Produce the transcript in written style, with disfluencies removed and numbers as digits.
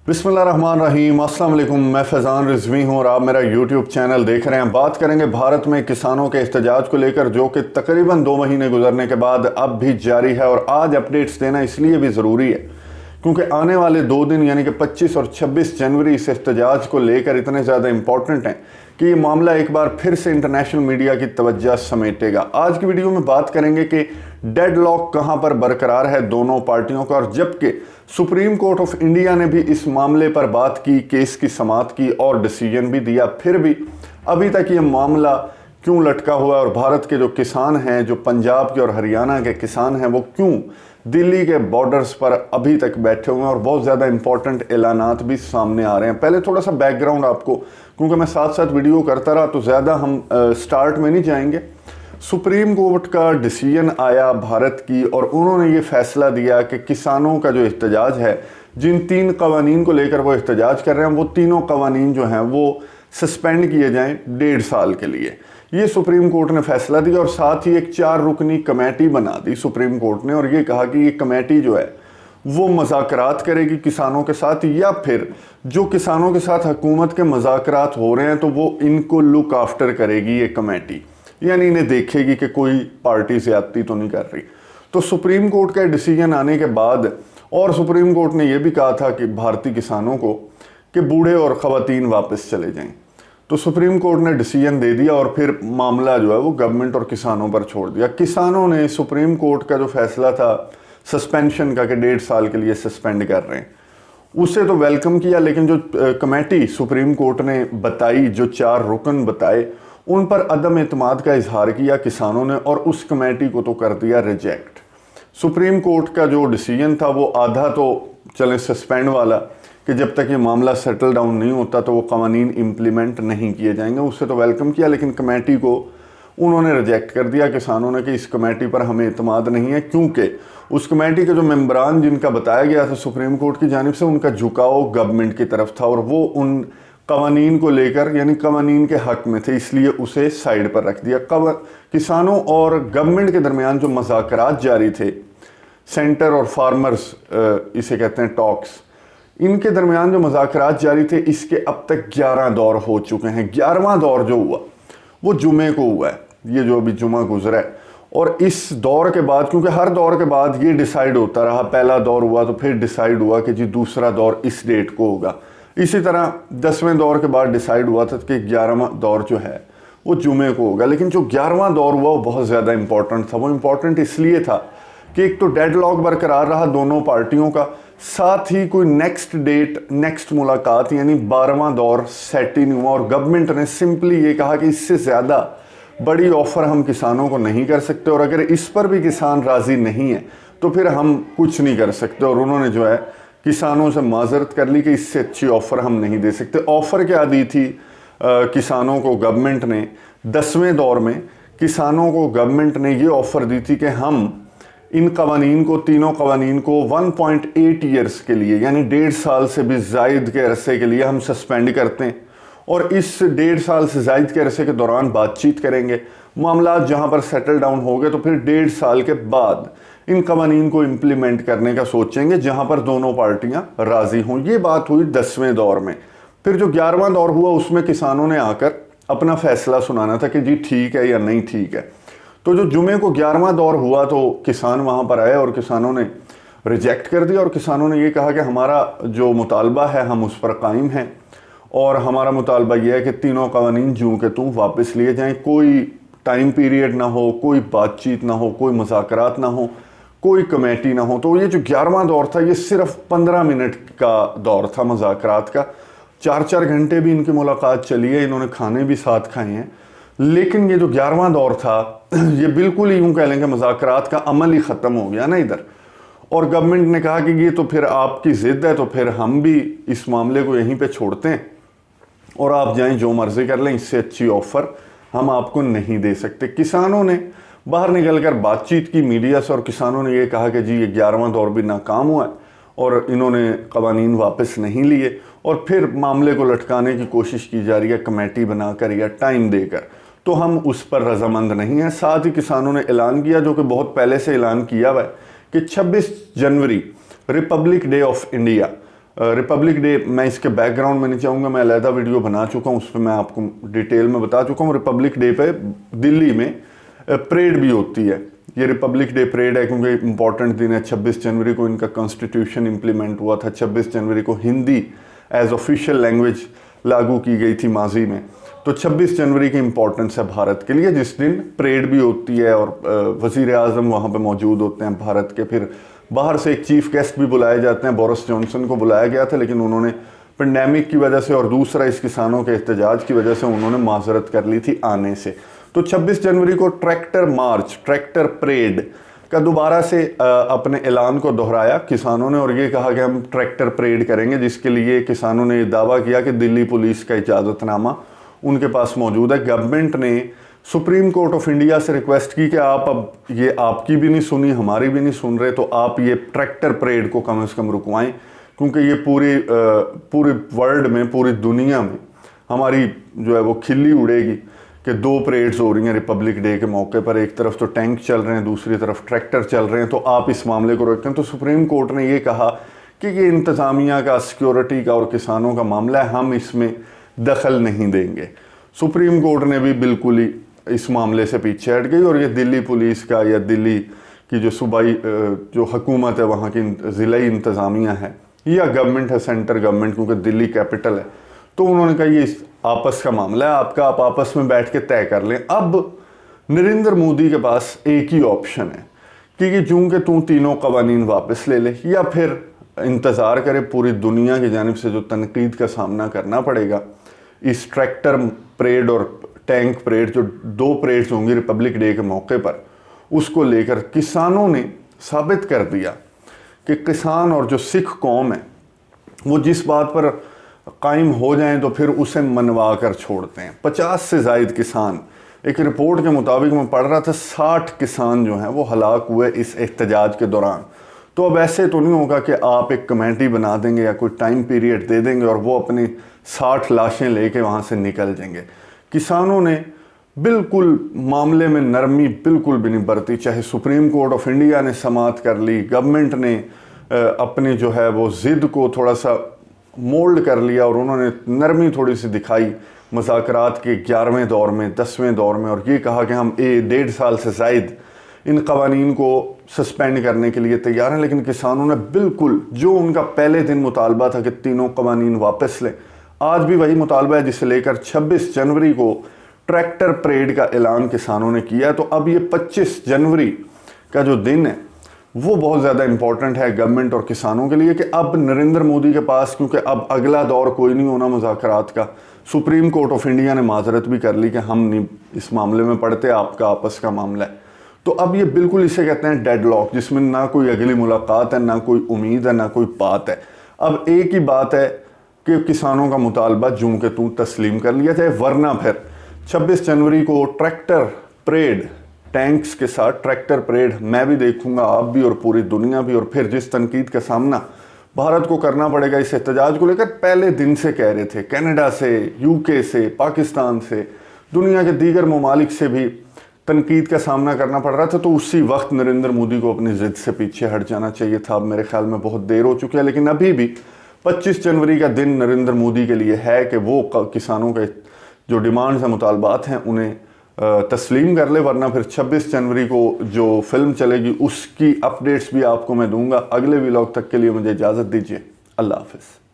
बिस्मिल्लाहिर्रहमानिर्रहीम। अस्सलाम वालेकुम। मैं फैज़ान रिजवी हूँ और आप मेरा यूट्यूब चैनल देख रहे हैं। बात करेंगे भारत में किसानों के एहतजाज को लेकर, जो कि तकरीबन 2 महीने गुजरने के बाद अब भी जारी है। और आज अपडेट्स देना इसलिए भी ज़रूरी है क्योंकि आने वाले 2 दिन यानी कि 25 और 26 जनवरी इस एहतजाज को लेकर इतने ज़्यादा इंपॉर्टेंट हैं कि ये मामला एक बार फिर से इंटरनेशनल मीडिया की तवज्जो समेटेगा। आज की वीडियो में बात करेंगे कि डेडलॉक कहां पर बरकरार है दोनों पार्टियों का, और जबकि सुप्रीम कोर्ट ऑफ इंडिया ने भी इस मामले पर बात की, केस की समाअत की और डिसीजन भी दिया, फिर भी अभी तक ये मामला क्यों लटका हुआ है और भारत के जो किसान हैं, जो पंजाब के और हरियाणा के किसान हैं, वो क्यों दिल्ली के बॉर्डर्स पर अभी तक बैठे हुए हैं और बहुत ज़्यादा इंपॉर्टेंट ऐलानात भी सामने आ रहे हैं। पहले थोड़ा सा बैकग्राउंड आपको, क्योंकि मैं साथ साथ वीडियो करता रहा तो ज़्यादा हम स्टार्ट में नहीं जाएंगे। सुप्रीम कोर्ट का डिसीजन आया भारत की और उन्होंने ये फैसला दिया कि किसानों का जो एहतजाज है, जिन 3 कवानीन को लेकर वो एहतजाज कर रहे हैं, वो तीनों कवानीन जो हैं वो सस्पेंड किए जाएं 1.5 साल के लिए। ये सुप्रीम कोर्ट ने फैसला दिया और साथ ही एक 4 रुकनी कमेटी बना दी सुप्रीम कोर्ट ने, और ये कहा कि ये कमेटी जो है वो मज़ाकरात करेगी किसानों के साथ, या फिर जो किसानों के साथ हुकूमत के मज़ाकरात हो रहे हैं तो वो इनको लुक आफ्टर करेगी ये कमेटी, यानी इन्हें देखेगी कि कोई पार्टी ज़्यादती तो नहीं कर रही। तो सुप्रीम कोर्ट का डिसीजन आने के बाद, और सुप्रीम कोर्ट ने यह भी कहा था कि भारतीय किसानों को कि बूढ़े और ख़वातीन वापस चले जाएं, तो सुप्रीम कोर्ट ने डिसीजन दे दिया और फिर मामला जो है वो गवर्नमेंट और किसानों पर छोड़ दिया। किसानों ने सुप्रीम कोर्ट का जो फैसला था सस्पेंशन का कि 1.5 साल के लिए सस्पेंड कर रहे हैं, उसे तो वेलकम किया, लेकिन जो कमेटी सुप्रीम कोर्ट ने बताई, जो 4 रुकन बताए, उन पर अदम एतमाद का इजहार किया किसानों ने और उस कमेटी को तो कर दिया रिजेक्ट। सुप्रीम कोर्ट का जो डिसीजन था वो आधा तो चले सस्पेंड वाला कि जब तक ये मामला सेटल डाउन नहीं होता तो वो कवानीन इम्प्लीमेंट नहीं किए जाएंगे, उससे तो वेलकम किया, लेकिन कमेटी को उन्होंने रिजेक्ट कर दिया किसानों ने कि इस कमेटी पर हमें एतमाद नहीं है, क्योंकि उस कमेटी के जो मेंबरान जिनका बताया गया था सुप्रीम कोर्ट की जानिब से, उनका झुकाव गवर्नमेंट की तरफ था और वो उन कवानीन को लेकर यानी कवानीन के हक में थे, इसलिए उसे साइड पर रख दिया। किसानों और गवर्नमेंट के दरमियान जो मज़ाकरात जारी थे, सेंटर और फार्मर्स इसे कहते हैं टॉक्स, इनके दरमियान जो मज़ाकरात जारी थे, इसके अब तक 11 दौर हो चुके हैं। 11वां दौर जो हुआ वो जुमे को हुआ है, ये जो अभी जुमा गुजरा है। और इस दौर के बाद, क्योंकि हर दौर के बाद ये डिसाइड होता रहा, पहला दौर हुआ तो फिर डिसाइड हुआ कि जी दूसरा दौर इस डेट को होगा, इसी तरह 10वें दौर के बाद डिसाइड हुआ था कि 11वां दौर जो है वो जुमे को होगा। लेकिन जो 11वां दौर हुआ वो बहुत ज़्यादा इंपॉर्टेंट था। वो इम्पॉर्टेंट इसलिए था कि एक तो डेडलॉक बरकरार रहा दोनों पार्टियों का, साथ ही कोई नेक्स्ट डेट, नेक्स्ट मुलाकात यानी 12वां दौर सेट ही नहीं हुआ, और गवर्नमेंट ने सिंपली ये कहा कि इससे ज़्यादा बड़ी ऑफ़र हम किसानों को नहीं कर सकते, और अगर इस पर भी किसान राज़ी नहीं है तो फिर हम कुछ नहीं कर सकते। और उन्होंने जो है किसानों से माजरत कर ली कि इससे अच्छी ऑफ़र हम नहीं दे सकते। ऑफ़र क्या दी थी किसानों को गवर्नमेंट ने? 10वें दौर में किसानों को गवर्नमेंट ने ये ऑफ़र दी थी कि हम इन कवानीन को, तीनों कवानीन को 1.8 ईयर्स के लिए यानी 1.5 साल से भी ज़ायद के अरसे के लिए हम सस्पेंड करते हैं, और इस 1.5 साल से ज़ायद के अरसे के दौरान बातचीत करेंगे, मामला जहां पर सेटल डाउन हो गए तो फिर 1.5 साल के बाद इन कवानीन को इम्प्लीमेंट करने का सोचेंगे जहां पर दोनों पार्टियां राज़ी हों। ये बात हुई 10वें दौर में। फिर जो 11वां दौर हुआ उसमें किसानों ने आकर अपना फैसला सुनाना था कि जी ठीक है या नहीं ठीक है। तो जो जुमे को 11वां दौर हुआ तो किसान वहाँ पर आए और किसानों ने रिजेक्ट कर दिया, और किसानों ने ये कहा कि हमारा जो मुतालबा है हम उस पर कायम हैं, और हमारा मुतालबा ये है कि तीनों कवानीन जूं के तूं वापस लिए जाएं, कोई टाइम पीरियड ना हो, कोई बातचीत ना हो, कोई मुज़ाकरात ना हो, कोई कमेटी ना हो। तो ये जो 11वां दौर था ये सिर्फ 15 मिनट का दौर था मज़ाकरात का। 4-4 घंटे भी इनकी मुलाकात चली है, इन्होंने खाने भी साथ खाए हैं, लेकिन ये जो 11वां दौर था ये बिल्कुल ही यूँ कह लेंगे मज़ाकरात का अमल ही ख़त्म हो गया ना इधर। और गवर्नमेंट ने कहा कि ये तो फिर आपकी ज़िद है, तो फिर हम भी इस मामले को यहीं पे छोड़ते हैं और आप जाएं जो मर्ज़ी कर लें, इससे अच्छी ऑफ़र हम आपको नहीं दे सकते। किसानों ने बाहर निकल कर बातचीत की मीडिया से, और किसानों ने ये कहा कि जी ये 11वां दौर भी नाकाम हुआ है और इन्होंने कवानीन वापस नहीं लिए, और फिर मामले को लटकाने की कोशिश की जा रही है कमेटी बनाकर या टाइम देकर, तो हम उस पर रजामंद नहीं हैं। साथ ही किसानों ने ऐलान किया, जो कि बहुत पहले से ऐलान किया हुआ है, कि 26 जनवरी Republic Day of India Republic Day, मैं इसके बैकग्राउंड में नहीं चाहूँगा, मैं अलहदा वीडियो बना चुका हूँ, उस पर मैं आपको डिटेल में बता चुका हूँ। रिपब्लिक डे पे दिल्ली में परेड भी होती है। ये रिपब्लिक डे परेड है क्योंकि इंपॉर्टेंट दिन है। 26 जनवरी को इनका कॉन्स्टिट्यूशन इम्प्लीमेंट हुआ था। 26 जनवरी को हिंदी एज ऑफिशियल लैंग्वेज लागू की गई थी माजी में। तो 26 जनवरी की इम्पोर्टेंस है भारत के लिए, जिस दिन परेड भी होती है और वज़ीर आज़म वहाँ पे मौजूद होते हैं भारत के। फिर बाहर से एक चीफ गेस्ट भी बुलाए जाते हैं। बोरिस जॉनसन को बुलाया गया था, लेकिन उन्होंने पेंडेमिक की वजह से और दूसरा इस किसानों के एहतजाज की वजह से उन्होंने माजरत कर ली थी आने से। तो 26 जनवरी को ट्रैक्टर मार्च, ट्रैक्टर परेड का दोबारा से अपने ऐलान को दोहराया किसानों ने, और ये कहा कि हम ट्रैक्टर परेड करेंगे, जिसके लिए किसानों ने दावा किया कि दिल्ली पुलिस का इजाज़तनामा उनके पास मौजूद है। गवर्नमेंट ने सुप्रीम कोर्ट ऑफ इंडिया से रिक्वेस्ट की कि आप अब ये आपकी भी नहीं सुनी, हमारी भी नहीं सुन रहे, तो आप ये ट्रैक्टर परेड को कम से कम रुकवाएं, क्योंकि ये पूरे वर्ल्ड में, पूरी दुनिया में हमारी जो है वो खिल्ली उड़ेगी कि 2 परेड्स हो रही हैं रिपब्लिक डे के मौके पर। एक तरफ तो टैंक चल रहे हैं, दूसरी तरफ ट्रैक्टर चल रहे हैं, तो आप इस मामले को रोकें। तो सुप्रीम कोर्ट ने ये कहा कि ये इंतज़ामिया का, सिक्योरिटी का और किसानों का मामला है, हम इसमें दखल नहीं देंगे। सुप्रीम कोर्ट ने भी बिल्कुल ही इस मामले से पीछे हट गई, और ये दिल्ली पुलिस का या दिल्ली की जो सूबाई जो हुकूमत है, वहाँ की ज़िलाई इंतज़ामिया है या गवर्नमेंट है, सेंटर गवर्नमेंट, क्योंकि दिल्ली कैपिटल है, तो उन्होंने कहा ये आपस का मामला है आपका, आप आपस में बैठ के तय कर लें। अब नरेंद्र मोदी के पास एक ही ऑप्शन है कि चूँकि तू तीनों कवानीन वापस ले ले, या फिर इंतज़ार करे पूरी दुनिया की जानिब से जो तनकीद का सामना करना पड़ेगा इस ट्रैक्टर परेड और टैंक परेड, जो 2 परेड्स होंगी रिपब्लिक डे के मौके पर, उसको लेकर किसानों ने साबित कर दिया कि किसान और जो सिख कौम है वो जिस बात पर कायम हो जाएं तो फिर उसे मनवा कर छोड़ते हैं। 50 से ज़ायद किसान, एक रिपोर्ट के मुताबिक मैं पढ़ रहा था, 60 किसान जो हैं वो हलाक हुए इस एहतजाज के दौरान। तो अब ऐसे तो नहीं होगा कि आप एक कमेटी बना देंगे या कोई टाइम पीरियड दे देंगे और वो अपनी 60 लाशें लेके वहाँ से निकल जाएंगे। किसानों ने बिल्कुल मामले में नरमी बिल्कुल भी नहीं बरती, चाहे सुप्रीम कोर्ट ऑफ इंडिया ने समाअत कर ली, गवर्नमेंट ने अपनी जो है वो ज़िद को थोड़ा सा मोल्ड कर लिया और उन्होंने नरमी थोड़ी सी दिखाई मुज़ाकरात के 11वें दौर में, 10वें दौर में, और ये कहा कि हम 1.5 साल से ज़ायद इन कवानीन को सस्पेंड करने के लिए तैयार हैं। लेकिन किसानों ने बिल्कुल जो उनका पहले दिन मुतालबा था कि तीनों कवानीन वापस लें, आज भी वही मुतालबा है, जिसे लेकर 26 जनवरी को ट्रैक्टर परेड का ऐलान किसानों ने किया। तो अब ये 25 जनवरी का जो दिन है वो बहुत ज़्यादा इंपॉर्टेंट है गवर्नमेंट और किसानों के लिए, कि अब नरेंद्र मोदी के पास, क्योंकि अब अगला दौर कोई नहीं होना मुज़ाकरात का, सुप्रीम कोर्ट ऑफ इंडिया ने माजरत भी कर ली कि हम नहीं इस मामले में पड़ते, आपका आपस का मामला है। तो अब ये बिल्कुल इसे कहते हैं डेडलॉक, जिसमें ना कोई अगली मुलाकात है, ना कोई उम्मीद है, ना कोई बात है। अब एक ही बात है कि किसानों का मुतालबा जूं के तूं तस्लीम कर लिया जाए, वरना फिर 26 जनवरी को ट्रैक्टर परेड, टैंक्स के साथ ट्रैक्टर परेड मैं भी देखूंगा, आप भी और पूरी दुनिया भी। और फिर जिस तनकीद का सामना भारत को करना पड़ेगा इस एहतजाज को लेकर, पहले दिन से कह रहे थे, कनाडा से, यूके से, पाकिस्तान से, दुनिया के दीगर ममालिक से भी तनकीद का सामना करना पड़ रहा था। तो उसी वक्त नरेंद्र मोदी को अपनी ज़िद से पीछे हट जाना चाहिए था। अब मेरे ख्याल में बहुत देर हो चुकी है, लेकिन अभी भी 25 जनवरी का दिन नरेंद्र मोदी के लिए है कि वो किसानों के जो डिमांड्स हैं, मुतालबात हैं, उन्हें तस्लीम कर ले, वरना फिर 26 जनवरी को जो फिल्म चलेगी उसकी अपडेट्स भी आपको मैं दूंगा। अगले व्लॉग तक के लिए मुझे इजाज़त दीजिए। अल्लाह हाफ़िज़।